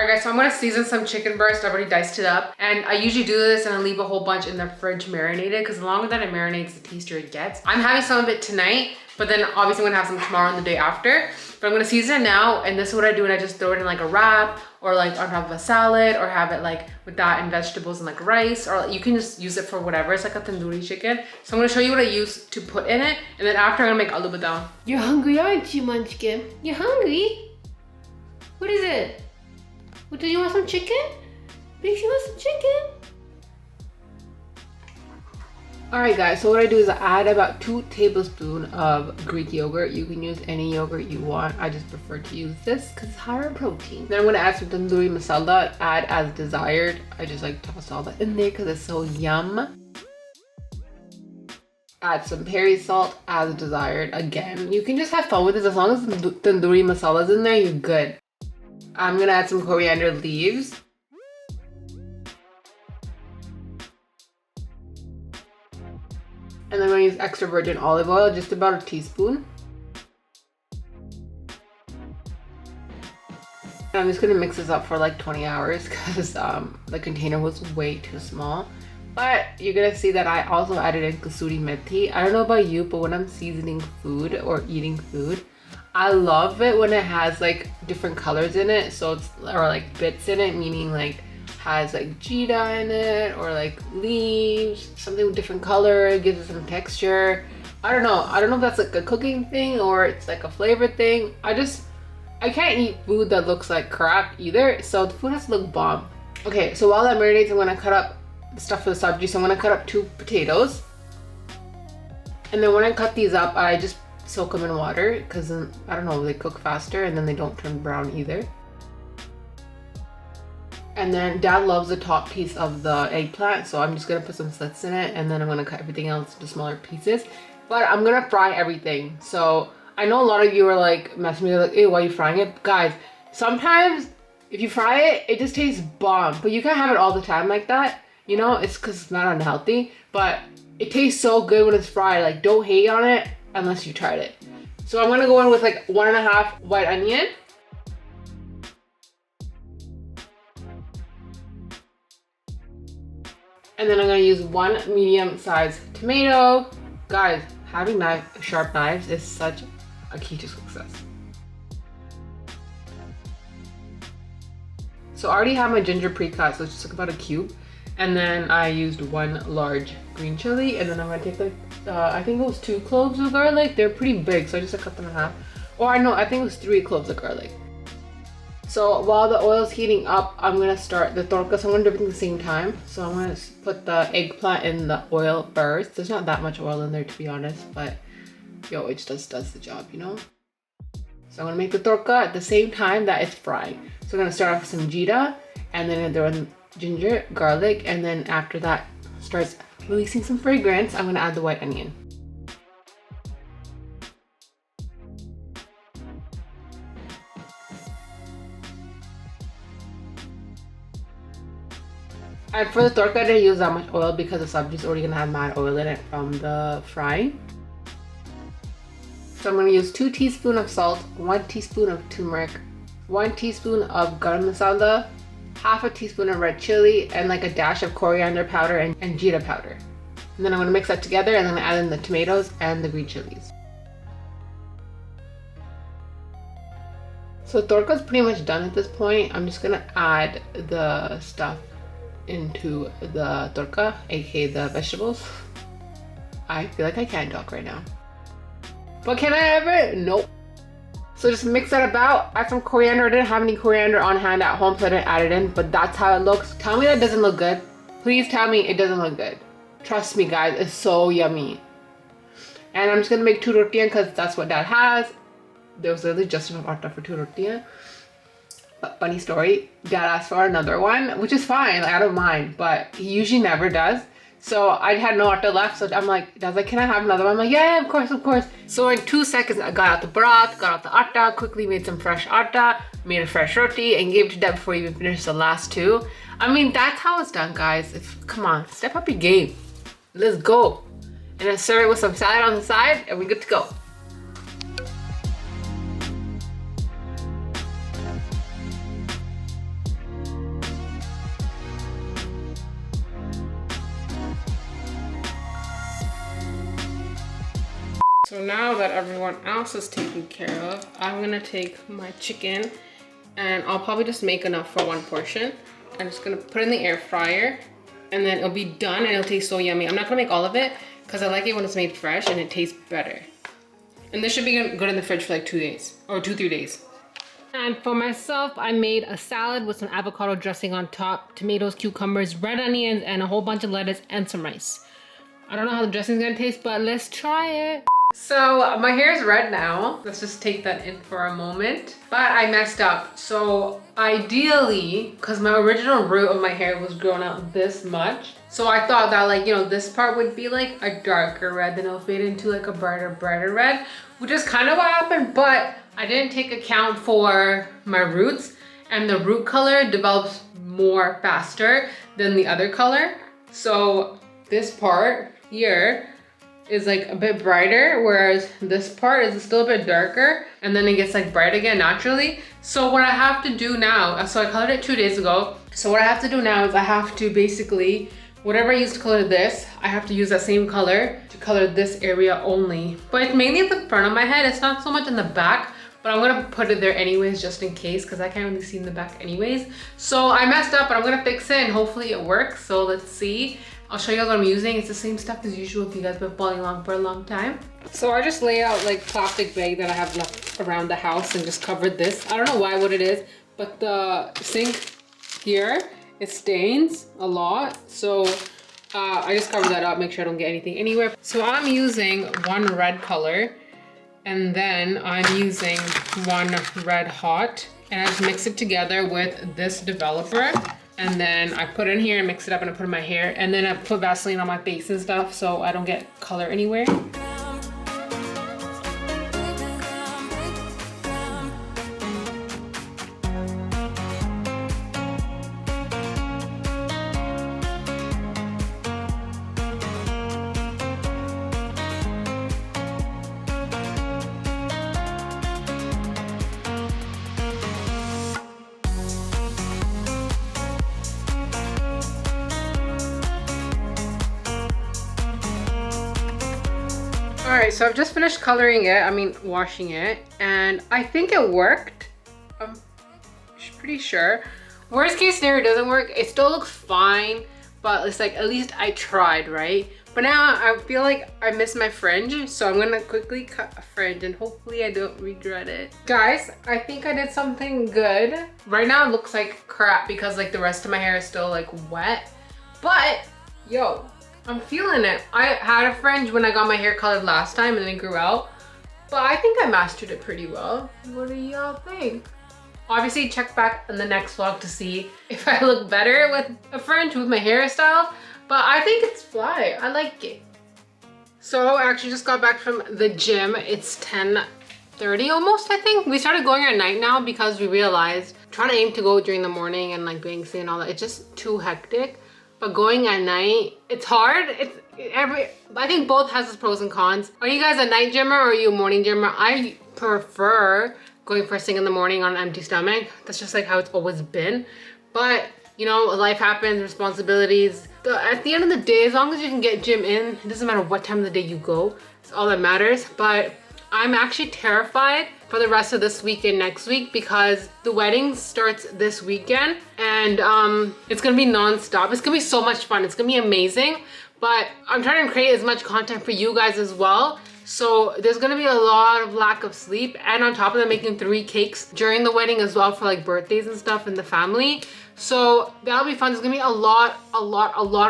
Alright guys, so I'm gonna season some chicken breast. I've already diced it up. And I usually do this and I leave a whole bunch in the fridge marinated because the longer that it marinates, the tastier it gets. I'm having some of it tonight, but then obviously I'm gonna have some tomorrow and the day after. But I'm gonna season it now, and this is what I do, and I just throw it in like a wrap or like on top of a salad, or have it like with that and vegetables and like rice, or you can just use it for whatever. It's like a tandoori chicken. So I'm gonna show you what I use to put in it, and then after I'm gonna make aloo badam. You're hungry, aren't you, Munchkin? You're hungry? What is it? What, do you want some chicken? Baby, you want some chicken? Alright guys, so what I do is I add about 2 tablespoons of Greek yogurt. You can use any yogurt you want. I just prefer to use this because it's higher in protein. Then I'm going to add some tandoori masala, add as desired. I just like toss all that in there because it's so yum. Add some peri salt as desired. Again, you can just have fun with this. As long as the tandoori masala is in there, you're good. I'm going to add some coriander leaves. And then I'm going to use extra virgin olive oil, just about a teaspoon. And I'm just going to mix this up for like 20 hours because the container was way too small. But you're going to see that I also added in kasuri methi. I don't know about you, but when I'm seasoning food or eating food, I love it when it has like different colors in it. So it's, or like bits in it, meaning like has like jeeta in it, or like leaves, something with different color. It gives it some texture. I don't know if that's like a cooking thing or it's like a flavor thing. I can't eat food that looks like crap either, so the food has to look bomb. Okay, so while that marinates, I'm gonna cut up the stuff for the sabji. So I'm gonna cut up 2 potatoes, and then when I cut these up, I just soak them in water because I don't know, they cook faster and then they don't turn brown either. And then Dad loves the top piece of the eggplant, so I'm just gonna put some slits in it, and then I'm gonna cut everything else into smaller pieces. But I'm gonna fry everything. So I know a lot of you are like messing with me, like, hey, why are you frying it? Guys, sometimes if you fry it, it just tastes bomb. But you can't have it all the time like that. You know, it's because it's not unhealthy. But it tastes so good when it's fried. Like, don't hate on it unless you tried it. So I'm gonna go in with like 1.5 white onion. And then I'm gonna use 1 medium-sized tomato. Guys, having sharp knives is such a key to success. So I already have my ginger pre-cut, so it's just like about a cube. And then I used 1 large green chili, and then I'm gonna take like, I think it was 2 cloves of garlic. They're pretty big, so I just like cut them in half. Or no, I think it was 3 cloves of garlic. So while the oil is heating up, I'm gonna start the torka. So I'm gonna do everything at the same time. So I'm gonna put the eggplant in the oil first. There's not that much oil in there, to be honest, but yo, it just does the job, you know? So I'm gonna make the torka at the same time that it's frying. So I'm gonna start off with some jeeta, and then throw in ginger, garlic, and then after that starts releasing some fragrance, I'm gonna add the white onion. And for the torka, I didn't use that much oil because the sabji is already gonna have mad oil in it from the frying. So I'm gonna use 2 teaspoons of salt, 1 teaspoon of turmeric, 1 teaspoon of garam masala, half a teaspoon of red chili, and like a dash of coriander powder and jeera powder. And then I'm gonna mix that together, and then add in the tomatoes and the green chilies. So torka is pretty much done at this point. I'm just gonna add the stuff into the torka, aka the vegetables. I feel like I can't talk right now. But can I ever? Nope. So just mix that about, add some coriander. I didn't have any coriander on hand at home, so I didn't add it in, but that's how it looks. Tell me that doesn't look good. Please tell me it doesn't look good. Trust me guys, it's so yummy. And I'm just gonna make 2 tortillas because that's what Dad has. There was literally just enough atta for 2 tortillas. But funny story, Dad asked for another one, which is fine, like, I don't mind, but he usually never does. So I had no atta left, so I'm like, Dad's like, can I have another one? I'm like, yeah, of course, of course. So in 2 seconds, I got out the broth, got out the atta, quickly made some fresh atta, made a fresh roti, and gave it to Dad before he even finished the last 2. I mean, that's how it's done, guys. Come on, step up your game. Let's go. And then serve it with some salad on the side, and we're good to go. So now that everyone else is taken care of, I'm gonna take my chicken and I'll probably just make enough for one portion. I'm just gonna put it in the air fryer and then it'll be done and it'll taste so yummy. I'm not gonna make all of it because I like it when it's made fresh and it tastes better. And this should be good in the fridge for like 2 days or 2-3 days. And for myself, I made a salad with some avocado dressing on top, tomatoes, cucumbers, red onions, and a whole bunch of lettuce and some rice. I don't know how the dressing's gonna taste, but let's try it. So my hair is red now. Let's just take that in for a moment. But I messed up. So ideally, because my original root of my hair was grown out this much, so I thought that like, you know, this part would be like a darker red, then it'll fade into like a brighter red, which is kind of what happened, but I didn't take account for my roots, and the root color develops more faster than the other color. So this part here is like a bit brighter, whereas this part is still a bit darker, and then it gets like bright again naturally. So what I have to do now, so I colored it 2 days ago. So what I have to do now is I have to basically, whatever I used to color this, I have to use that same color to color this area only. But it's mainly at the front of my head. It's not so much in the back, but I'm gonna put it there anyways, just in case, because I can't really see in the back anyways. So I messed up, but I'm gonna fix it and hopefully it works. So let's see. I'll show you guys what I'm using. It's the same stuff as usual if you guys have been following along for a long time. So I just laid out like plastic bag that I have left around the house and just covered this. I don't know what it is, but the sink here, it stains a lot. So I just covered that up, make sure I don't get anything anywhere. So I'm using one red color, and then I'm using one red hot, and I just mix it together with this developer. And then I put it in here and mix it up and I put it in my hair. And then I put Vaseline on my face and stuff so I don't get color anywhere. All right, so I've just finished coloring it, washing it, and I think it worked. I'm pretty sure. Worst case scenario, it doesn't work. It still looks fine, but it's like, at least I tried, right? But now I feel like I miss my fringe, so I'm gonna quickly cut a fringe and hopefully I don't regret it. Guys, I think I did something good. Right now it looks like crap because like the rest of my hair is still like wet, but yo, I'm feeling it. I had a fringe when I got my hair colored last time and it grew out, but I think I mastered it pretty well. What do y'all think? Obviously check back in the next vlog to see if I look better with a fringe with my hairstyle, but I think it's fly. I like it. So I actually just got back from the gym. It's 10:30 almost, I think. We started going at night now because we realized trying to aim to go during the morning and like being seen and all that, it's just too hectic. But going at night, it's hard. I think both has its pros and cons. Are you guys a night gymmer or are you a morning gymmer? I prefer going first thing in the morning on an empty stomach. That's just like how it's always been. But you know, life happens, responsibilities. At the end of the day, as long as you can get gym in, it doesn't matter what time of the day you go. It's all that matters. But I'm actually terrified for the rest of this week and next week because the wedding starts this weekend and it's gonna be non-stop. It's gonna be so much fun. It's gonna be amazing. But I'm trying to create as much content for you guys as well. So there's gonna be a lot of lack of sleep, and on top of that, making 3 cakes during the wedding as well for like birthdays and stuff in the family. So that'll be fun. There's gonna be a lot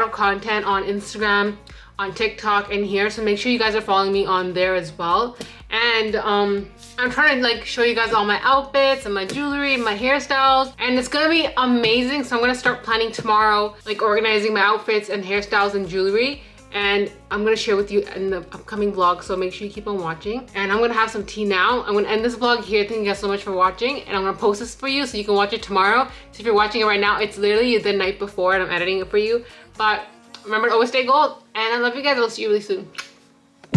of content on Instagram, on TikTok, and here. So make sure you guys are following me on there as well. And I'm trying to like show you guys all my outfits and my jewelry and my hairstyles, and it's gonna be amazing. So I'm gonna start planning tomorrow, like organizing my outfits and hairstyles and jewelry, and I'm gonna share with you in the upcoming vlog, so make sure you keep on watching. And I'm gonna have some tea now. I'm gonna end this vlog here. Thank you guys so much for watching, and I'm gonna post this for you so you can watch it tomorrow. So if you're watching it right now, it's literally the night before and I'm editing it for you. But remember to always stay gold, and I love you guys. I'll see you really soon.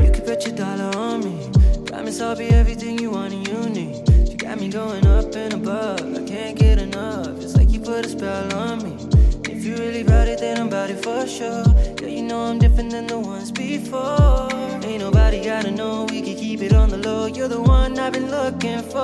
You can bet your dollar on me. Promise I'll be everything you want and you need. You got me going up and above. I can't get enough. It's like you put a spell on me. If you really about it, then I'm about it for sure. Yeah, you know I'm different than the ones before. Ain't nobody gotta know. We can keep it on the low, you're the one I've been looking for.